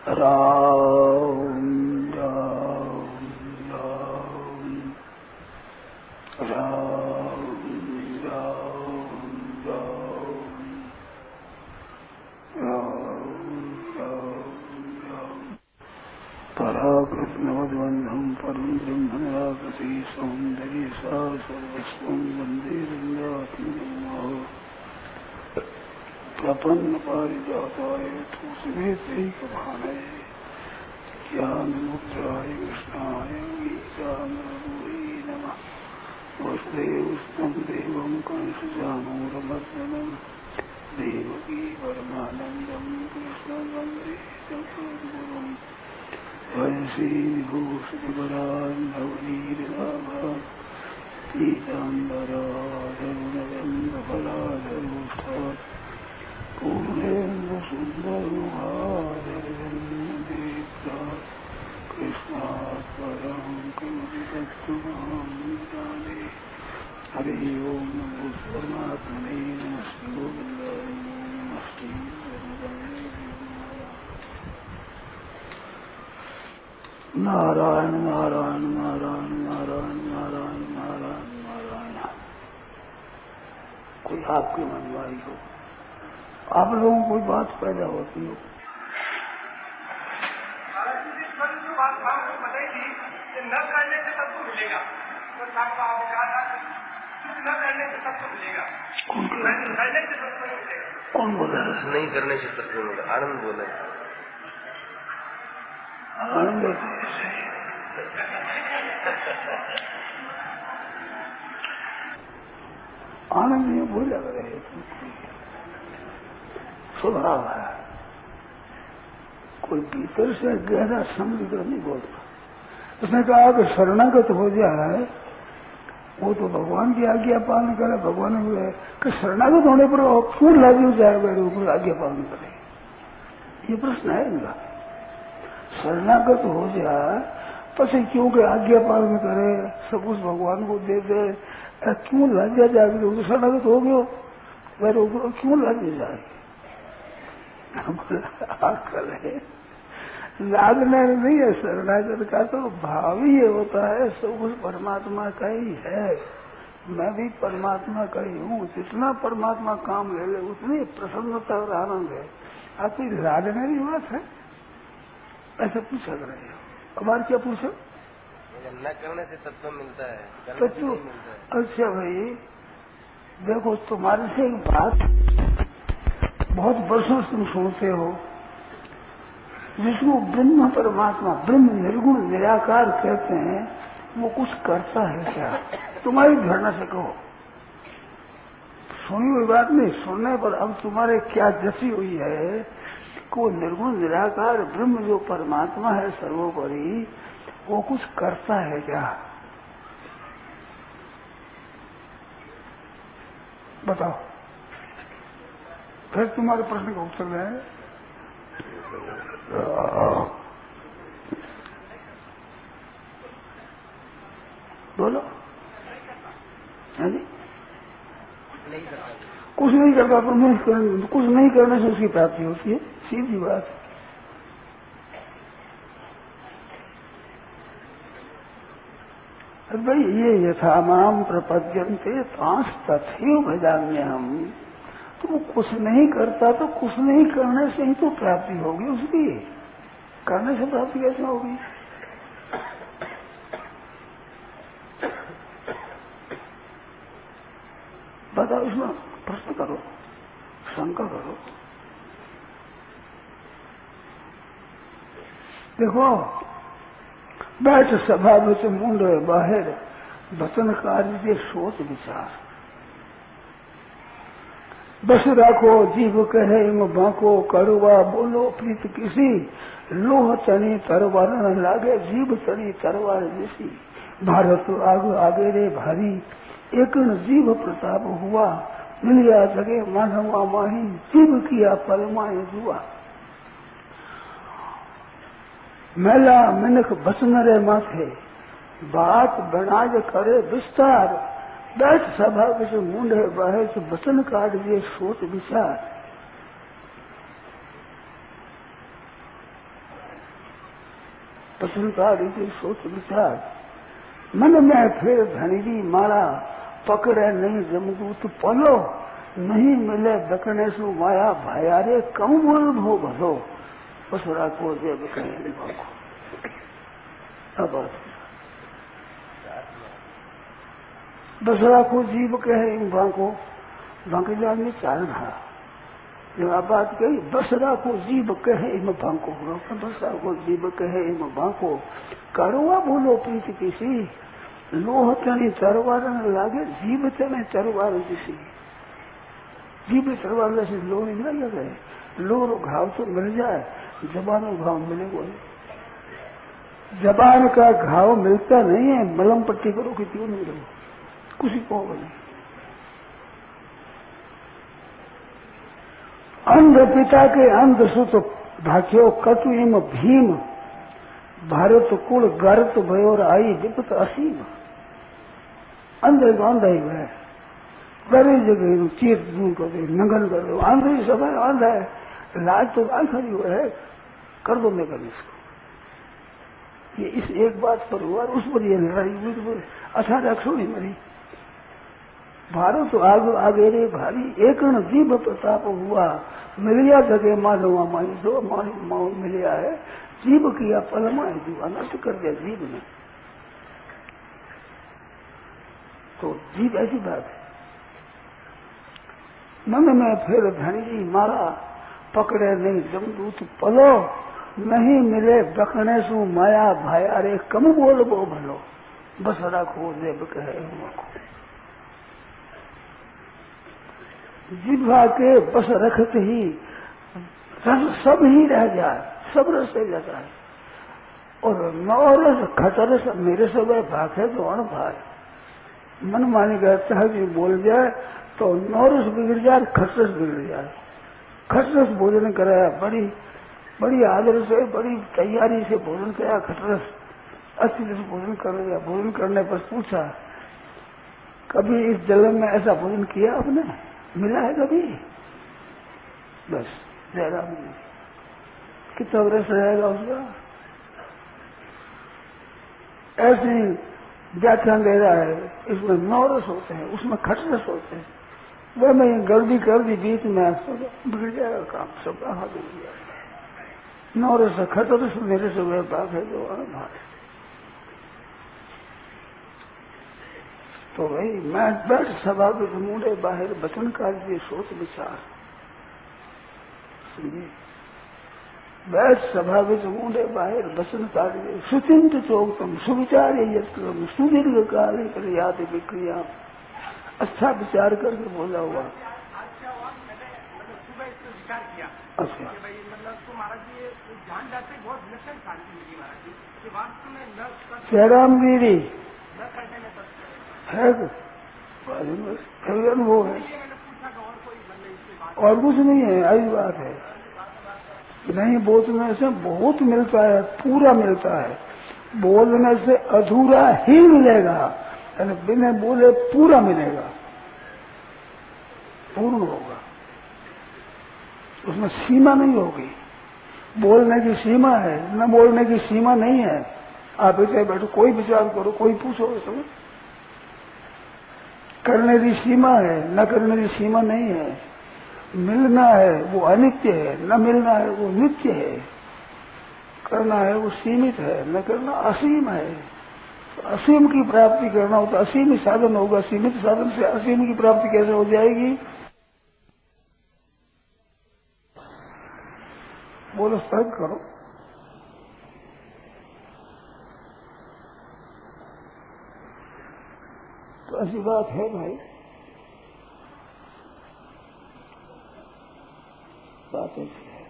राम राम राम राम राम राम राम पराकृष्णवद्वन्धं परं ब्रह्मनिराकृति सौन्दर्य सा सर्वस्वं वन्दे रङ्गात्मनः प्रपन्न पारिजाताय तुलसीदेवैकभानये ज्ञानमुद्राय कृष्णाय गीतामृतये नमः। वसुदेवसुतं देवं कंसचाणूरमर्दनं देवकी परमानन्दं कृष्णं वन्दे जगद्गुरुं वंशीविभूषितवरान् नवनीतलाभान् पीताम्बराधरुणगन्धफलाधरोष्ठात् पूर्णेन्दुसुन्दरमुखादरदीप्ता कृष्णात् परं किमपि तत्त्वमहं जाने। हरि ओं नमो परमात्मने नमस्ते गोविन्दाय नमस्ते नारायण नारायण नारायण नारायण नारायण नारायण नारायण। कोई आपके मन में आई हो, आप लोगों को कोई बात पैदा होती हो, न करने से सबको मिलेगा, तो आपको कहा था न करने से सबको मिलेगा, करने से सबको मिलेगा। कौन बोला? नहीं करने से सबको मिलेगा, आनंद बोला। आनंद आनंद ये बोला रहे स्वभाव है, कोई भीतर से गहरा समझ कर नहीं बोलता। उसने कहा कि शरणागत हो जाए वो तो भगवान की आज्ञा पालन करे। भगवान ने कि शरणागत होने पर वो क्यों लागी हो जाएगा ऊपर आज्ञा पालन करे, ये प्रश्न है इनका। शरणागत हो जाए पसी क्यों के आज्ञा पालन करे, सब कुछ भगवान को दे दे, क्यों लाजा जाएगी? तो शरणागत हो गयो फिर क्यों लाजा जाएगी? अकल है, लादने नहीं है। शरणागत का तो भाव ही ये होता है सब कुछ परमात्मा का ही है, मैं भी परमात्मा का ही हूँ। जितना परमात्मा काम ले ले उतनी प्रसन्नता और आनंद है। आपकी लादने की बात है, ऐसा पूछा कर रहे हो। अब बार क्या पूछो? न करने से तत्व मिलता है, तत्व। अच्छा भाई देखो, तुम्हारे से एक बात बहुत वर्षों से तुम सुनते हो, जिसको ब्रह्म परमात्मा ब्रह्म निर्गुण निराकार कहते हैं, वो कुछ करता है क्या? तुम्हारी धारणा से कहो। सुनी हुई बात नहीं, सुनने पर अब तुम्हारे क्या जसी हुई है को निर्गुण निराकार ब्रह्म जो परमात्मा है सर्वोपरि, वो कुछ करता है क्या? बताओ, फिर तुम्हारे प्रश्न का उत्तर है। बोलो। हाँ जी, कुछ नहीं करता तो कुछ नहीं करने से उसकी प्राप्ति होती है, सीधी बात। अरे भाई ये यथा माम प्रपद्यन्ते तांस तथैव भजाम्य हम। तो वो कुछ नहीं करता तो कुछ नहीं करने से ही तो प्राप्ति होगी उसकी, करने से प्राप्ति कैसे होगी? बताओ, इसमें प्रश्न करो, शंका करो। देखो, बैठ सभा में मुंड बाहर वचन कार्य के सोच विचार, बस राखो जीव कहे बाको कड़वा बोलो प्रीत किसी, लोह चनी तरवार न लागे जीव चनी तरवार जैसी। भारत आग आगे रे भारी एक जीव प्रताप हुआ, मिलिया जगे मानवा माही जीव किया परमाए जुआ। मेला मिनख बचन रे माथे बात बनाज करे विस्तार, बैठ सभा विच मुंडे बाहे वचन काट ये सोच विचार। पत्रिका रीति सोच विचार मन में फिर धनिरी माला पकड़े नहीं जमदूत पलो नहीं मिले दकने सु माया भायारे कम बोल भो भलो बसरा को जब कहे अब बसरा को जीव कहे इन भाको बाकी जान में चारण है जब आप बात कही बसरा को जीव कहे इम भाको बसरा को जीव कहे इम भाको करुआ बोलो प्रीति किसी लोह तने चरवार लागे जीव तने चरवार जिसी जीव चरवार से लोह नहीं लगे गए लोह घाव तो मिल जाए जबान घाव मिलेगा जबान का घाव मिलता नहीं है मलम पट्टी करो कि क्यों नहीं मिलेगा कुछ को नहीं अंध पिता के अंध सुत भाक्यो कटु इम भीम भारत कुल गर्त भयोर आई विपत असीम अंधे को अंधा ही है गरी जगह चीर दूर कर दे नंगन कर दो आंध ही सब है आंधा है लाज तो गाय खड़ी हुआ है कर दो मैं कर इसको ये इस एक बात पर हुआ उस पर ये लड़ाई हुई 18 अक्षर ही मरी भारत आग आगे रे भारी एक जीव प्रताप हुआ मिलिया जगह मानवा मानी जो मिलिया है जीव किया पलमा जीव अनर्थ कर दिया जीव ने तो जीव ऐसी बात है मन में फिर धनी मारा पकड़े नहीं जमदूत पलो नहीं मिले बकने सु माया भाया रे कम बोल वो भलो बस रखो जेब कहे जिह्वा के बस रखते ही रस सब ही रह जाए सब रस रह जाता है और नौरस खतरस मेरे सब भाग है तो अणभार मन मानी कहता है कि बोल जाए तो नौरस बिगड़ जाए खसरस बिगड़ जाए खसरस भोजन कराया बड़ी आदर से बड़ी तैयारी से भोजन कराया खसरस अच्छी तरह भोजन कर लिया भोजन करने पर पूछा कभी इस जन्म में ऐसा भोजन किया आपने मिला है कभी बस जयराम कितना वर्ष रहेगा उसका ऐसे ही व्याख्यान दे रहा है इसमें 9 रस होते हैं उसमें खट रस होते हैं वह मैं गलती कर दी बीच में बिगड़ जाएगा काम सब कहा बिगड़ जाएगा 9 रस खट रस मेरे से वह भाग है जो अणभाग है तो भाई मैं बैठ सभा के मुंडे बाहर बचन काल की सोच विचार सुनिए बैठ सभा के मुंडे बाहर बचन काल के सुचिंत चौकतम सुविचार यम सुदीर्घ काल याद विक्रिया अच्छा विचार करके बोला हुआ अच्छा जयराम गिरी है अनुभव है और कुछ नहीं है ऐसी बात है नहीं बोलने से बहुत मिलता है पूरा मिलता है बोलने से अधूरा ही मिलेगा यानी बिना बोले पूरा मिलेगा पूर्ण होगा उसमें सीमा नहीं होगी बोलने की सीमा है न बोलने की सीमा नहीं है आप इसे बैठो कोई विचार करो कोई पूछो इसमें करने की सीमा है न करने की सीमा नहीं है मिलना है वो अनित्य है न मिलना है वो नित्य है करना है वो सीमित है न करना असीम है तो असीम की प्राप्ति करना हो तो असीम ही साधन होगा सीमित साधन से असीम की प्राप्ति कैसे हो जाएगी बोलो तर्क करो तो ऐसी बात है भाई बात ऐसी है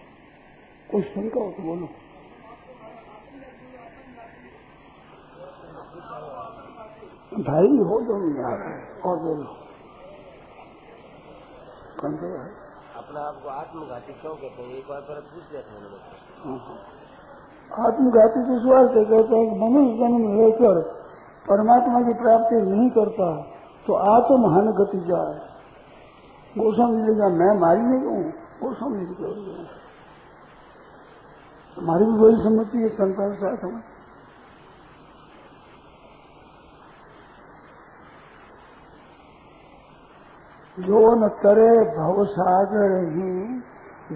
कोई शंका हो तो बोलो भाई हो जो नहीं आ रहा है और बोलो कौन से है अपना आपको आत्मघाती क्यों कहते हैं एक बार पर पूछ दिया था मैंने आत्मघाती तो स्वार्थ कहते हैं कि मनुष्य जन्म लेकर परमात्मा की प्राप्ति नहीं करता तो आत्महन गति जाए गोस्वामी जी का मैं मारी नहीं हूँ गोस्वामी जी हमारी भी वही सम्मति है संतान साथ हमें जो न तरे भवसागर ही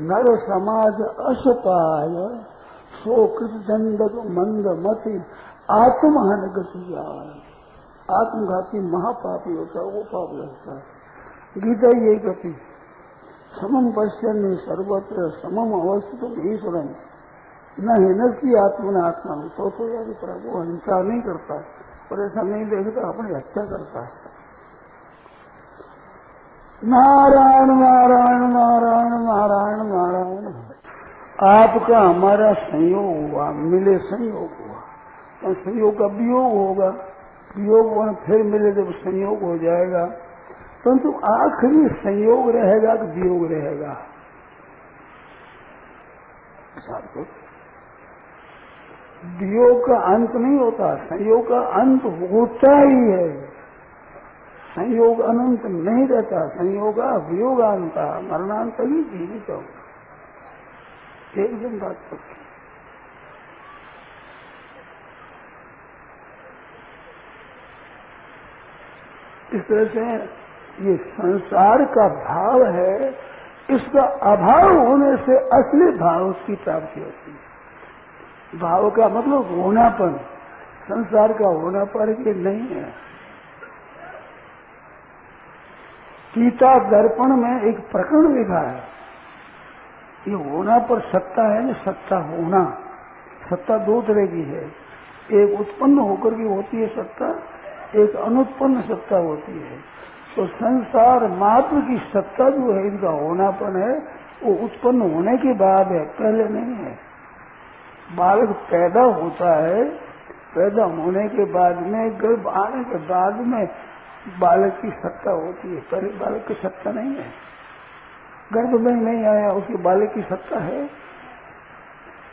नर समाज अस पाय, सो कृत दंडक मंद मति आत्महन गति जाय। आत्मघाती महापापी होता है, वो पाप लगता है। गीता ये गति समम पश्यन्नि सर्वत्र समम अवस्थितम ईश्वरम न हिनस्ति आत्मन आत्मा। तो यार प्रभु हिंसा नहीं करता, और ऐसा नहीं देखता, अपनी हत्या करता है। नारायण नारायण नारायण नारायण नारायण। आपका हमारा संयोग हुआ, मिले संयोग हुआ, तो संयोग का वियोग होगा, वियोग होगा फिर मिले जब संयोग हो जाएगा, परंतु आखिरी संयोग रहेगा कि वियोग रहेगा? वियोग का अंत नहीं होता, संयोग का अंत होता ही है। संयोग अनंत नहीं रहता, संयोग वियोगांत मरणांत ही जीवित हो। एकदम बात पक्की। इस तरह से ये संसार का भाव है, इसका अभाव होने से असली भाव की प्राप्ति होती है। भाव का मतलब होनापन, संसार का होनापन ये नहीं है। गीता दर्पण में एक प्रकरण लिखा है, ये होना पर सत्ता है ना, सत्ता होना। सत्ता दो तरह की है, एक उत्पन्न होकर की होती है सत्ता, एक अनुत्पन्न सत्ता होती है। तो संसार मात्र की सत्ता जो है, इनका होनापन है, वो उत्पन्न होने के बाद है, पहले नहीं है। बालक पैदा होता है, पैदा होने के बाद में, गर्भ आने के बाद में बालक की सत्ता होती है, पहले बालक की सत्ता नहीं है। गर्भ में नहीं आया, उसके बालक की सत्ता है।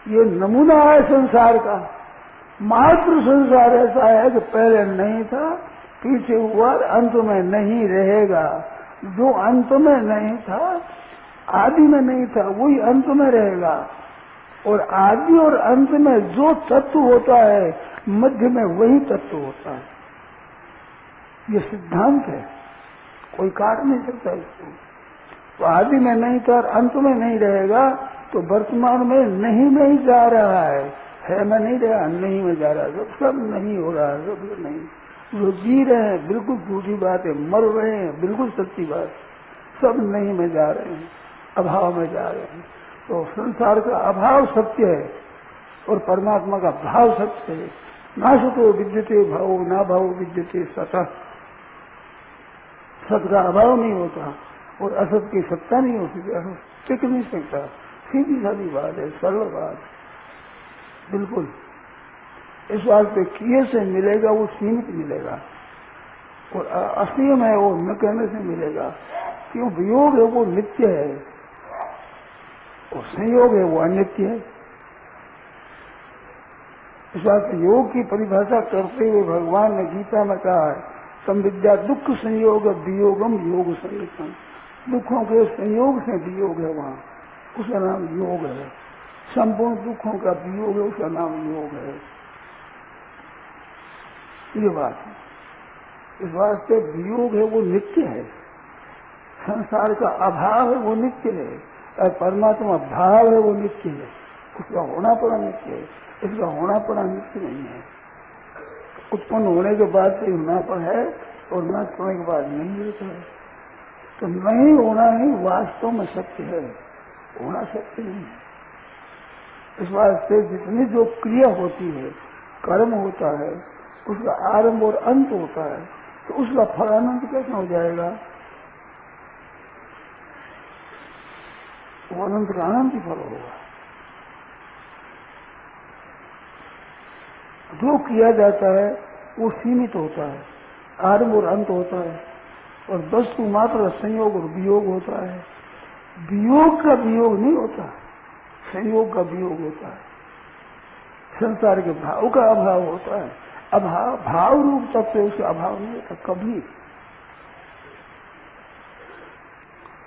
ये नमूना है संसार का। मात्र संसार ऐसा है कि पहले नहीं था, पीछे हुआ, अंत में नहीं रहेगा। जो अंत में नहीं था, आदि में नहीं था, वही अंत में रहेगा। और आदि और अंत में जो तत्व होता है, मध्य में वही तत्व होता है। ये सिद्धांत है, कोई काट नहीं सकता इसको। तो आदि में नहीं था और अंत में नहीं रहेगा, तो वर्तमान में नहीं में जा रहा है में नहीं रहा, नहीं में जा रहा है, सब नहीं हो रहा है, सब नहीं। जो जी रहे हैं बिल्कुल झूठी बात है, मर रहे हैं बिल्कुल सच्ची बात, सब नहीं में जा रहे हैं, अभाव में जा रहे हैं। तो संसार का अभाव सत्य है और परमात्मा का भाव सत्य है। ना सतो विद्यते भाव, ना भाव विद्यते सतः। सत का अभाव नहीं होता और असत की सत्ता नहीं होती, असत टिक नहीं सकता। सीधी साधी बात है, सरल बात, बिल्कुल। इस बात पे किए से मिलेगा वो सीमित मिलेगा, और असीम है वो न कहने से मिलेगा। क्यों? वियोग है वो नित्य है और संयोग है वो अनित्य है। इस बात योग की परिभाषा करते हुए भगवान ने गीता में कहा है, संविद्या दुख संयोग वियोगम योग संयुक्तम। दुखों के संयोग से वियोग है, वहाँ उसका नाम योग है। संपूर्ण दुखों का वियोग है, उसका नाम योग है। ये बात है। इस वास्ते वियोग है वो नित्य है, संसार का अभाव है वो नित्य है, और परमात्मा भाव है वो नित्य है। उसका होना पड़ा नित्य है, इसका होना पड़ा नित्य नहीं है। उत्पन्न होने के बाद से होना पर है और नष्ट होने के बाद नहीं रहता है। तो नहीं होना ही वास्तव में सत्य है, होना सत्य नहीं है। इस वास्ते जितनी जो क्रिया होती है, कर्म होता है, उसका आरंभ और अंत होता है, तो उसका फल अनंत कैसे हो जाएगा? वो अनंत का अनंत ही फल होगा। जो किया जाता है वो सीमित होता है, आरंभ और अंत होता है, और वस्तु मात्र संयोग और वियोग होता है। वियोग का वियोग नहीं होता, संयोग का वियोग होता है। संसार के भाव का अभाव होता है, अभाव भाव रूप तत्व उसका अभाव नहीं होता कभी।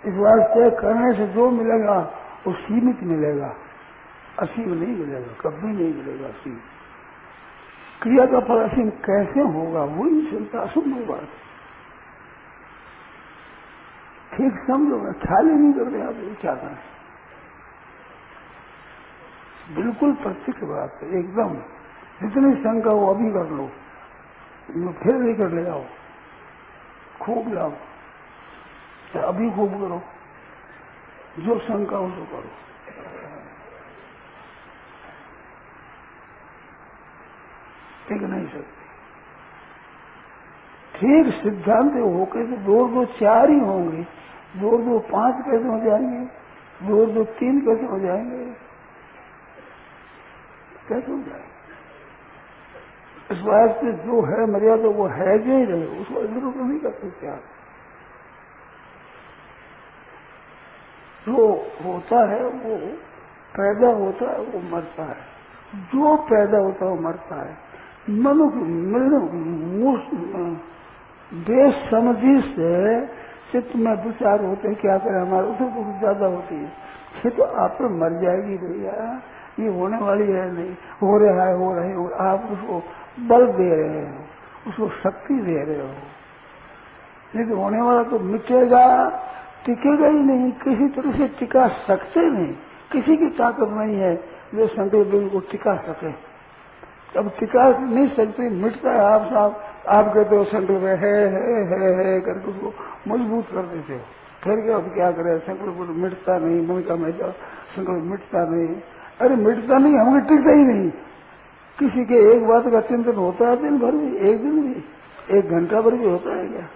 इस वास्ते करने से जो मिलेगा वो सीमित मिलेगा, असीम नहीं मिलेगा, कभी नहीं मिलेगा असीम। क्रिया का फल असीम कैसे होगा? वही चिंता असंभव बात। ठीक समझो, मैं ख्याल ही नहीं कर रहे आप क्या करें। बिल्कुल प्रत्यक्ष बात है एकदम। जितनी शंका हो अभी कर लो, फिर नहीं कर ले जाओ, खूब लाओ, अभी खूब करो, जो शंका हो तो करो। टिक नहीं सकते। ठीक सिद्धांत होकर तो 2 और 2 4 ही होंगे, 2 और 2 5 कैसे हो जाएंगे, 2 और 2 3 कैसे हो जाएंगे, कैसे हो जाएंगे। इस बात से जो है मर्यादा वो है जो ही रहे, उसको जरूर नहीं कर सकते आप। जो होता है वो पैदा होता है, वो मरता है, जो पैदा होता है वो मरता है। बेसमझी से चित्त में विचार होते हैं, क्या करें, हमारे उसमें कुछ ज्यादा होती है, ये तो आप मर जाएगी भैया, ये होने वाली है नहीं, हो रहा है, हो रही हो, आप उसको बल दे रहे हो, उसको शक्ति दे रहे हो, नहीं तो होने वाला तो मिटेगा, टिकेगा ही नहीं, किसी तरह से टिका सकते नहीं, किसी की ताकत नहीं है जो संकल्प को टिका सके। अब टिका नहीं सकते, मिटता है। आप कहते हो संकल्प है करके उसको मजबूत कर देते हो, फिर क्या अब क्या करे, संकल्प मिटता नहीं, मन का मैं संकल्प मिटता नहीं। अरे मिटता नहीं, हमें टिकता ही नहीं। किसी के एक बात का चिंतन होता है दिन भर भी, एक दिन भी, 1 घंटा भर भी होता है क्या,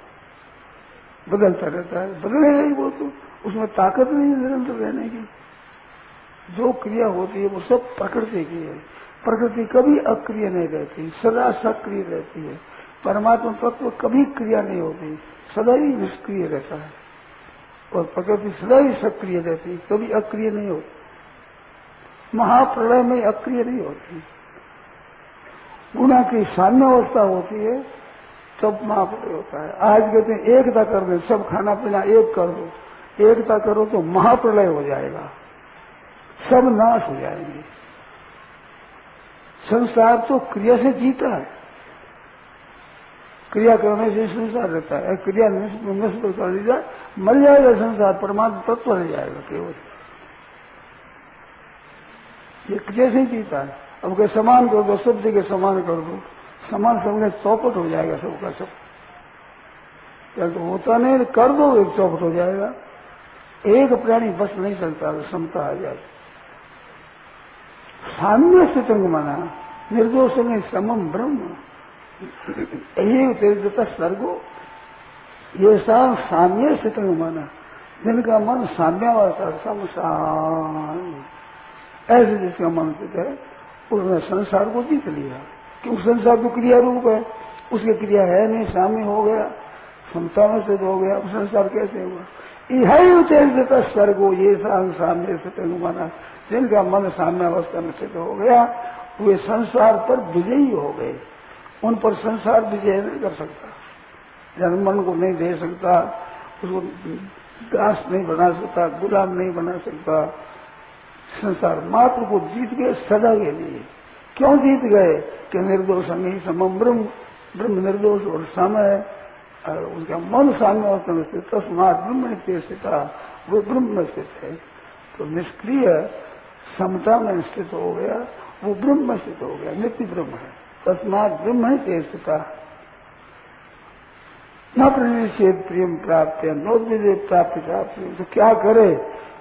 बदलता रहता है, बदलेगा ही वो तो, उसमें ताकत नहीं है निरंतर रहने की। जो क्रिया होती है वो सब प्रकृति की है, प्रकृति कभी अक्रिय नहीं रहती, सदा सक्रिय रहती है। परमात्मा तत्व कभी क्रिया नहीं होती, सदा ही निष्क्रिय रहता है, और प्रकृति सदा ही सक्रिय रहती, कभी अक्रिय नहीं होती। महाप्रलय में अक्रिय नहीं होती, गुणा की साम्य अवस्था होती है, तब महाप्रलय होता है। आज कहते हैं एकता कर दे, सब खाना पीना एक कर दो, एकता करो तो महाप्रलय हो जाएगा, सब नाश हो जाएंगे। संसार तो क्रिया से जीता है, क्रिया करने से संसार रहता है, क्रिया नष्ट कर दी जाए मर जाएगा संसार, परमात्मा तत्व रह जाएगा केवल, ये क्रिया से जीता है। अब के समान कर दो, सब जगह समान कर दो, समान सबने चौपट हो जाएगा सबका सब, क्या तो होता नहीं, कर दो एक चौपट हो जाएगा। एक प्राणी बस नहीं सकता, क्षमता आ जाए। साम्य स्थितंग माना निर्दोष में समम ब्रह्म, यही तेजता सर्गो, ये साम्य स्थितंग माना, जिनका मन साम्यावस्था समसान, ऐसे जिसका मन स्थित है उसने संसार को जीत लिया। क्योंकि संसार तो क्रिया रूप है, उसकी क्रिया है नहीं, साम्य हो गया, क्षमता में स्थित हो गया, संसार कैसे हुआ। यही तेजता सर्गो, ये साम्य स्थितंग माना, जिनका मन साम्य अवस्था में स्थित हो गया वे संसार पर विजयी हो गए। उन पर संसार विजय नहीं कर सकता, जन मन को नहीं दे सकता, उसको दास नहीं बना सकता, गुलाम नहीं बना सकता। संसार मात्र को जीत गए सदा के लिए। क्यों जीत गए कि निर्दोष नहीं समम ब्रह्म, ब्रह्म निर्दोष और साम्य है, और उनका मन साम्य अवस्था में स्थित, तस्मात् ब्रह्म स्थित, वो ब्रह्म में स्थित है। तो निष्क्रिय समता में स्थित हो गया, वो ब्रह्म में स्थित हो गया, नित्य ब्रह्म है। तस्मात् ब्रह्म स्थित न प्रणिषेध प्रियम प्राप्त है, नोद्विजय प्राप्ति प्राप्त। तो क्या करे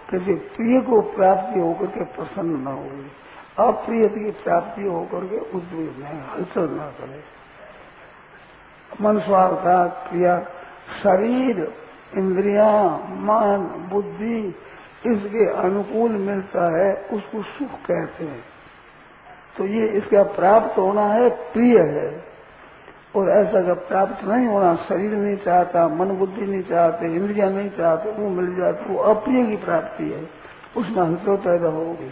कि प्रिय को प्राप्ति होकर के प्रसन्न न हो, अप्रिय की प्राप्ति होकर के उद्वेग न, हलचल न करे। मन स्वार्था क्रिया, शरीर, इंद्रियां, मन, बुद्धि इसके अनुकूल मिलता है, उसको सुख कहते हैं। तो ये इसका प्राप्त होना है प्रिय है, और ऐसा का प्राप्त नहीं होना, शरीर नहीं चाहता, मन बुद्धि नहीं चाहते, इंद्रियां नहीं चाहते, वो मिल जाती, वो अप्रिय की प्राप्ति है, उसमें हलचल पैदा होगी।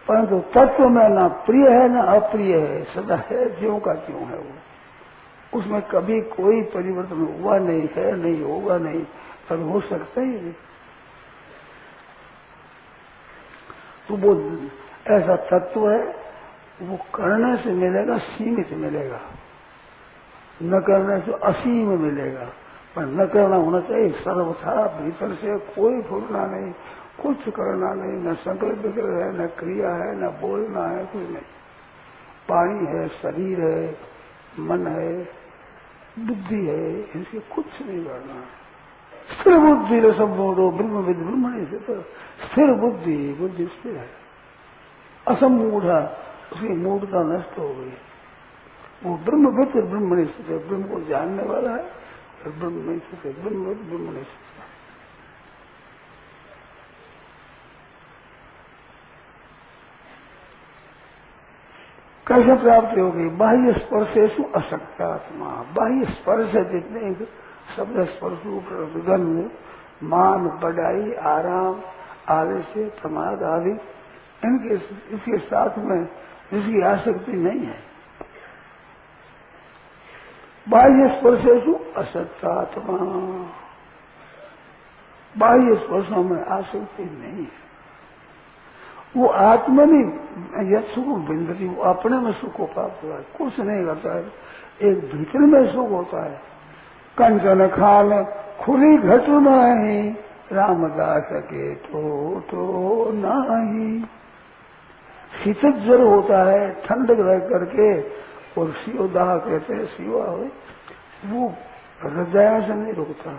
परंतु तत्व में ना प्रिय है ना अप्रिय है, सदा है ज्यों का त्यों है वो, उसमें कभी कोई परिवर्तन हुआ नहीं है, नहीं होगा नहीं, पर हो सकता ही नहीं। तो वो ऐसा तत्व है, वो करने से मिलेगा, सीमित मिलेगा, न करने से असीम मिलेगा। पर न करना होना चाहिए सर्वथा भीतर से कोई फूलना नहीं, कुछ करना नहीं, न संकल्प विकल्प है, न क्रिया है, न बोलना है, कुछ नहीं। पानी है, शरीर है, मन है, बुद्धि है, इनसे कुछ नहीं करना है। स्थिर बुद्धि रसमूढ़ो ब्रह्मविद ब्रह्मणि से तो स्थिर बुद्धि, बुद्धि स्थिर है। असमूढ़ा, उसकी मूढ़ता नष्ट हो गई। वो ब्रह्मविद ब्रह्मणि से ब्रह्म को जानने वाला है, और ब्रह्म नहीं से ब्रह्मविद ब्रह्मणि से। कैसे प्राप्ति होगी? बाह्य स्पर्शेषु असक्तात्मा। बाह्य स्पर्श है जितने शब्द स्पर्श, गंध, मान, बढ़ाई, आराम, आलस्य, प्रमाद आदि, इनके इसके साथ में इसकी आसक्ति नहीं है। बाह्य स्पर्शेषु असक्तात्मा, बाह्य स्पर्शों में आसक्ति नहीं है। वो आत्मनि यद सुख बिंदती, वो अपने में सुख को प्राप्त हुआ है, कुछ नहीं करता है। एक भीतर में सुख होता है। कंचन खाल खुली घट नहीं, रामदास के तो नहीं। शीतल ज्वर होता है, ठंडक रह करके, और शिवदाह कहते हैं, शिवा हो, वो रजाया से नहीं रुकता,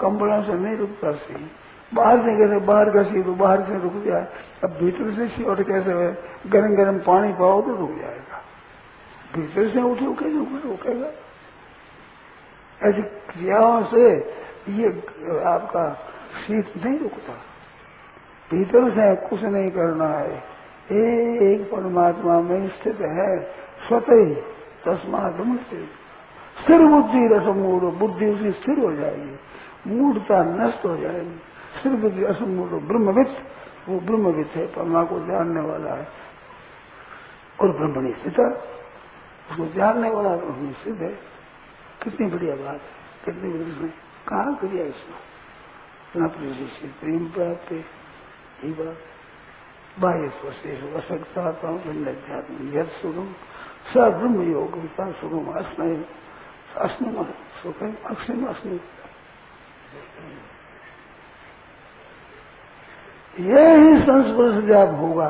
कंबलों से नहीं रुकता। सी बाहर से कैसे, बाहर का सी तो बाहर से रुक जाए, अब भीतर से शिवट कैसे है, गरम गरम पानी पाओ तो रुक जाएगा। भीतर से उठो कैसे रुकेगा? ऐसी क्रियाओं से ये आपका शीत नहीं रुकता। भीतर से कुछ नहीं करना है, एक परमात्मा में स्थित है स्वतः ही। तस्मात् स्थिर बुद्धि रसमूढ़, बुद्धि उसकी स्थिर हो जाएगी, मूढ़ता नष्ट हो जाएगी। स्थिर बुद्धि रसमूढ़ ब्रह्मविद, वो ब्रह्मविद है, परमा को जानने वाला है। और ब्रह्मणि स्थित, उसको जानने वाला ब्रह्मणि स्थित है। कितनी बढ़िया बात है, कितनी बढ़िया। कहाँ क्रिया इसमें न प्रेम से प्रेम प्राप्त, यही बात। बाह्य स्पर्शेष असक्ता यद सुगम स ब्रह्म योग सुगम अस्मय अस्म सुखम अक्षम अस्मि। ये ही संस्पर्श जब होगा,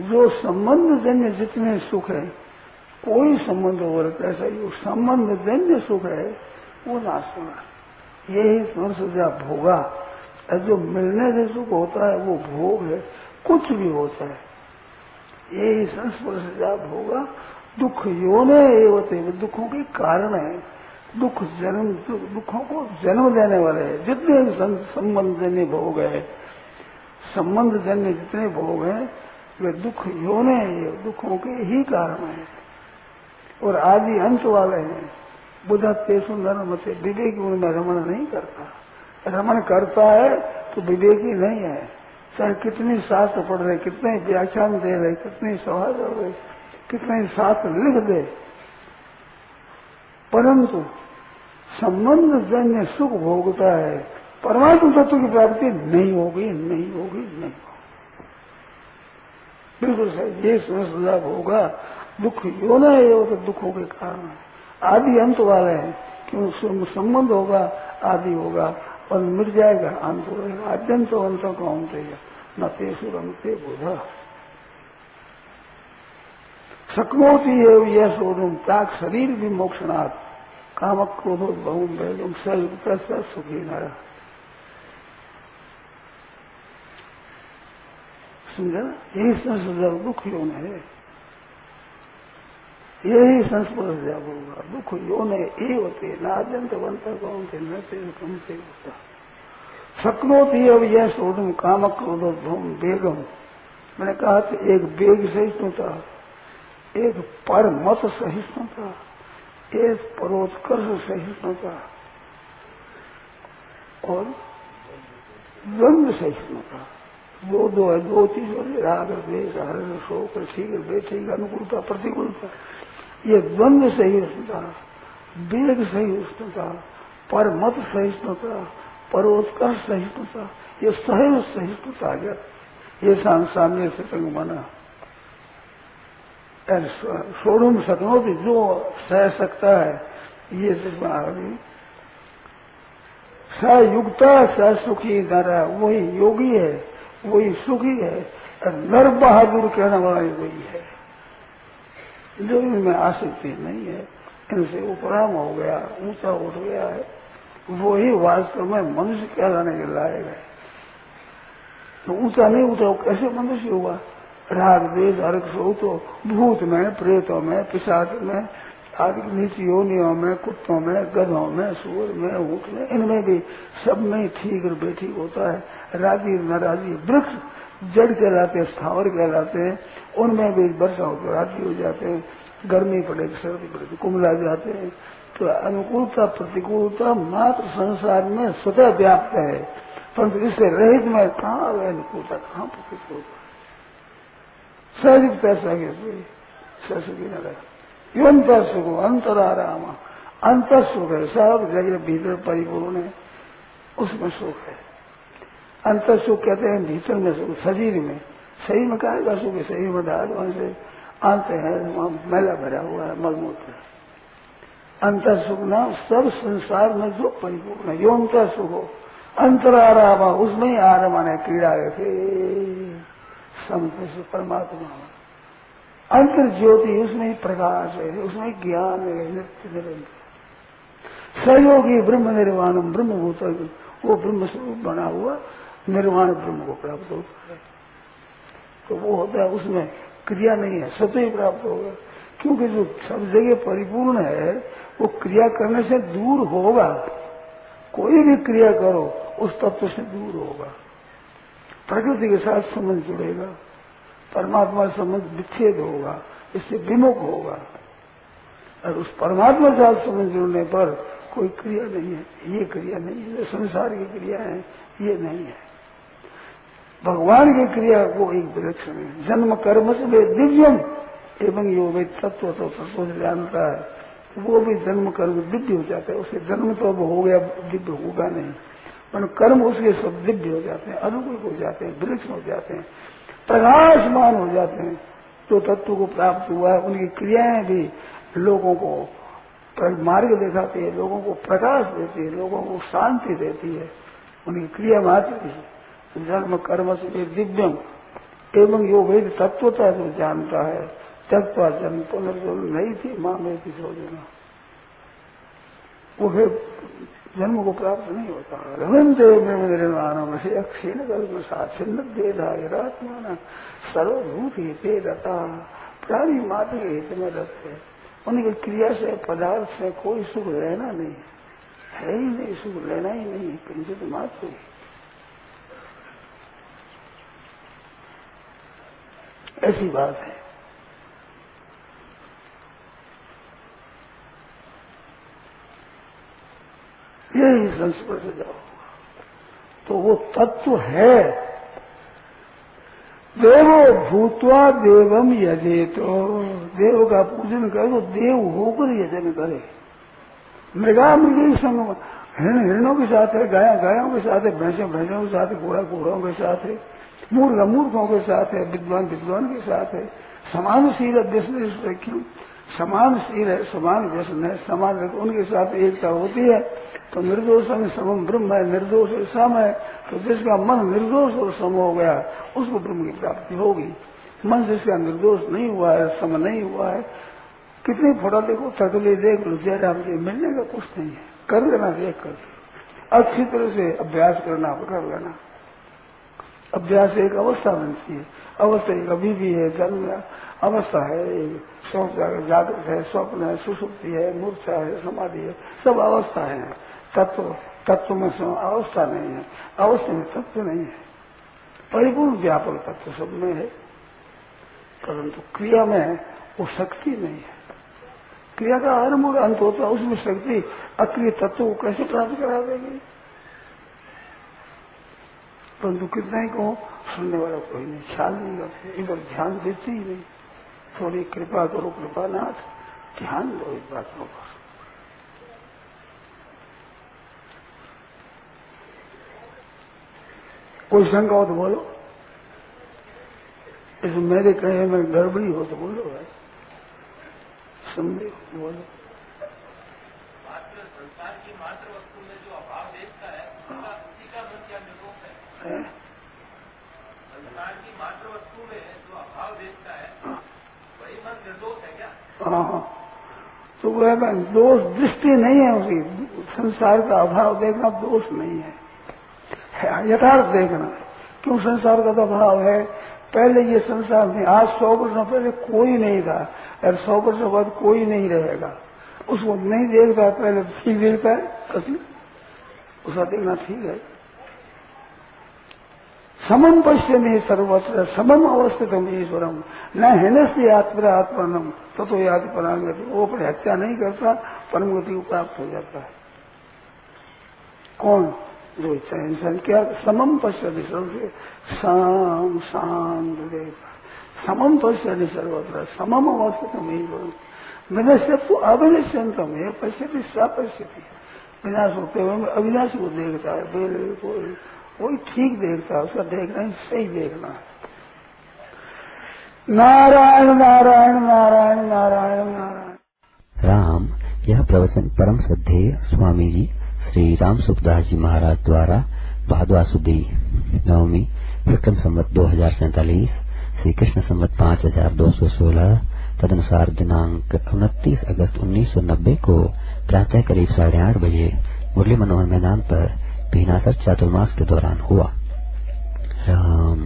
जो संबंध जन्य जितने सुख है, कोई संबंध हो कैसा जो संबंध जन्य सुख है वो नाश होगा। यही स्पर्श जब होगा, जो मिलने से सुख होता है वो भोग है, कुछ भी होता है। यही संस्पर्श जब होगा, दुख योने एवते, दुखों के कारण है। दुख जन्म, दुखों को जन्म देने वाले है। जितने संबंध जन्य भोग है, संबंध जन्य जितने भोग है, वे दुख योने, दुखों के ही कारण है और आदि अंत वाले हैं। बुद्ध तेसु नरमते, विवेकी उनमें रमण नहीं करता। रमण करता है तो विवेकी नहीं है। चाहे कितनी शास्त्र पढ़ रहे, कितने व्याख्यान दे रहे, कितनी सभा कर रहे, कितने शास्त्र लिख दे, परंतु संबंध जन्य सुख भोगता है, परमात्मा तत्व की प्राप्ति नहीं होगी, नहीं होगी, नहीं होगी। बिल्कुल सही। ये समझ होगा, दुख योना है वो तो दुखों के कारण है, आदि अंत वाले हैं। क्यों? संबंध होगा, आदि होगा और मिट जाएगा, अंत होगा। अत्यंत अंत कौन देगा न तेसु रमते बुधा शक्नोति यह सोनुम ताक शरीर विमोक्षणात् काम क्रोधो बहुम वैलुम सयुक्त सुखी नर। समझा? यही संस्पर्श दुख योन है, यही संस्पर्श जब होगा। दुख योन एवते नाद्यंत बनता कौन थे न कम से होता। शक्नोति अब यह सोनुम काम क्रोधो बहुम बेगम। मैंने कहा था एक बेग सहिष्णुता, एक परमत सहिष्णुता, एक परोत्कर्ष सहिष्णुता और द्वंद्व सहिष्णुता। दो है, दो चीज होती, राग द्वेष हर्ष शोक शीघ्र बेचीग अनुकूलता प्रतिकूलता। ये द्वंद्व सहिष्णुता, वेग सहिष्णुता, परमत सहिष्णुता, परोत्कर्ष सहिष्णुता, ये सहज सहिष्णुता आ गया। ये सामने से संग बना सोड़ूम सकनोति, जो सह सकता है ये आदमी स युक्ता स सुखी नर, वही योगी है, वही सुखी है। नर बहादुर कहने वाला वही है जो इनमें आसक्ति नहीं है, इनसे उपराम हो गया, ऊंचा उठ गया है, वही वास्तव में मनुष्य कहलाने के लायक है। तो ऊंचा नहीं उठा कैसे मनुष्य हुआ? राग द्वेष हर्ष हो तो भूत में, प्रेतों में, पिशाच में, आदि नीची योनियों में, कुत्तों में, गधों में, सूर में, ऊँट में, इनमें भी सब में ठीक और बेठीक होता है। राजी नाराजी वृक्ष जड़ कहलाते हैं, स्थावर कहलाते हैं, उनमें भी वर्षा होकर राजी हो जाते हैं, गर्मी पड़ेगी सर्दी पड़ेगी कुमला जाते हैं। तो अनुकूलता प्रतिकूलता मात्र संसार में स्वतः व्याप्त है, परंतु इससे रहित में कहाँ है अनुकूलता, कहाँ प्रतिकूलता? सहज पैसा सुखी न रहे। अंतर सुख अंतराराम, अंतर सुख है, सब जगह भीतर परिपूर्ण है, उसमें सुख है। अंतर सुख कहते हैं भीतर में सुख, शरीर में, शरीर में कहा सुख है, शरीर में धारण से अंत है, मैला भरा हुआ है, मलमूत्र। अंतर सुख ना सब संसार में जो परिपूर्ण है, यो अंतर सुख हो। अंतराराम, उसमें ही आराम है, क्रीड़ा है समझ परमात्मा। अंतर ज्योति, उसमें ही प्रकाश है, उसमें ही ज्ञान है, नित्य निरंतर। सहयोगी ब्रह्म निर्वाणम, ब्रह्मभूत, वो ब्रह्म स्वरूप बना हुआ निर्वाण ब्रह्म को प्राप्त होता है। तो वो होता है, उसमें क्रिया नहीं है, स्वतः ही प्राप्त होगा। क्योंकि जो सब जगह परिपूर्ण है वो क्रिया करने से दूर होगा। कोई भी क्रिया करो उस तत्व से दूर होगा। प्रकृति के साथ संबंध जुड़ेगा, परमात्मा संबंध विच्छेद होगा, इससे विमुख होगा। और उस परमात्मा के साथ संबंध जुड़ने पर कोई क्रिया नहीं है, ये क्रिया नहीं है, संसार की क्रिया है ये नहीं है। भगवान की क्रिया वो एक विलक्षण है। जन्म कर्म से वे दिव्यम एवं यो वे तत्व तो तत्व से जानता है, वो भी जन्म कर्म दिव्य हो जाता है। उसके जन्म तो अब हो गया, दिव्य होगा नहीं, पर कर्म उसके सब दिव्य हो जाते हैं, अनुकूल हो जाते हैं, विलक्षण हो जाते हैं, प्रकाशमान हो जाते हैं। जो तत्व को प्राप्त हुआ है उनकी क्रियाएं भी लोगों को मार्ग दिखाती है, लोगों को प्रकाश देती है, लोगों को शांति देती है, उनकी क्रिया मात्र ही। जन्म कर्म से दिव्यम एवं यो वेद तत्वता जो जानता है, तत्व जन्म पुनर्जन्म नहीं थी माँ में थी सोचना, वो फिर जन्म को प्राप्त नहीं होता। रविंद निर्माण से अक्षीण कल्प साक्षिन्न देदात्मा सर्वभूत हिते रता, प्राणी मात्र के हित में रखते। उनकी क्रिया से पदार्थ से कोई सुख लेना नहीं है ही नहीं, सुख लेना ही नहीं है, किंचित मात्र ही। ऐसी बात है। यही संस्पर्श जाओ तो वो तत्व है। देवो भूतवा देवम यजे, तो देव का पूजन करे तो देव होकर यजन करे। मृगा मृगी संग, हिरण हिरणों के साथ है, गाया गायों के साथ है, भैंसे भैंसों के साथ है, घोड़ा घोड़ों के साथ है, मूर्ख मूर्खों के साथ है, विद्वान विद्वान के साथ है। समानशील व्यसन क्यों? समानशील है, समान व्यसन है, समान उनके साथ एकता होती है तो निर्दोष समम ब्रह्म है, निर्दोष सम है। तो जिसका मन निर्दोष और सम हो गया उसको ब्रह्म की प्राप्ति होगी। मन जिसका निर्दोष नहीं हुआ है, सम नहीं हुआ है, कितनी फोटो देखो, तकली देख लो, जयराम जी मिलने का कुछ नहीं है, कर लेना देख कर, अच्छी तरह से अभ्यास करना, कर लेना। अभ्यास एक अवस्था बनती है, अवस्था एक अभी भी है, जन्म अवस्था है, जागृत है, स्वप्न है, सुषुप्ति है, मूर्छा है, समाधि है, सब अवस्था है। तत्व में अवस्था नहीं है, अवस्था में तत्व नहीं है। परिपूर्ण व्यापक तत्व सब में है, परंतु क्रिया में वो शक्ति नहीं है। क्रिया का आरंभ और अंत होता है, उसमें शक्ति अक्रिय तत्व को कैसे प्राप्त करा देगी? परंतु कितना ही कहो, सुनने वाला कोई नहीं, ख्याल नहीं करते, इधर ध्यान देते ही नहीं। थोड़ी कृपा करो कृपानाथ, ध्यान दो इस बातों पर। कोई शंका हो तो बोलो, इस मेरे कहे में गड़बड़ी हो तो बोलो भाई, समझे बोलो। संसार की मात्र वस्तु में जो अभाव देखता है संसार की मात्र वस्तु में जो अभाव देखता है वही मन निर्दोष है क्या? हाँ, तो वह दोष दृष्टि नहीं है उसकी। संसार का अभाव देखना दोष नहीं है, यथार्थ देखना। क्यों संसार का तो अभाव है? पहले ये संसार नहीं, आज 100 वर्ष पहले कोई नहीं था, और 100 वर्ष बाद कोई नहीं रहेगा। उसको नहीं देखता पहले, ठीक देखता है असली, उसका देखना ठीक है। समम पश्यमे सर्वत्र समम अवस्थितम ईश्वरम न हिनस्य आत्मरा आत्मानम ततो याति परांगति। वो अपनी हत्या नहीं करता, परम गति को प्राप्त हो जाता है। कौन? जो इच्छा इंसान क्या समम पश्यति सर्वत्र, शाम शांत देखता, समम पश्यति सर्वत्र समम अवस्थितम ईश्वरम विनश्यत्व अविनश्यंतम है पश्यति सा पश्यति। विनाश होते हुए अविनाशी को देखता है, बिल्कुल वही ठीक देखता है, उसका देखना ही सही देखना है। नारायण नारायण नारायण नारायण नारायण राम। यह प्रवचन परम श्रद्धेय स्वामी जी श्री राम सुखदास जी महाराज द्वारा भादवा सुदी नवमी विक्रम संवत 2047 श्री कृष्ण संवत 5216 तदनुसार दिनांक 29 अगस्त 1990 को प्रातः करीब 8:30 बजे मुरली मनोहर मैदान पर भीनासर चातुर्मास के दौरान हुआ। राम।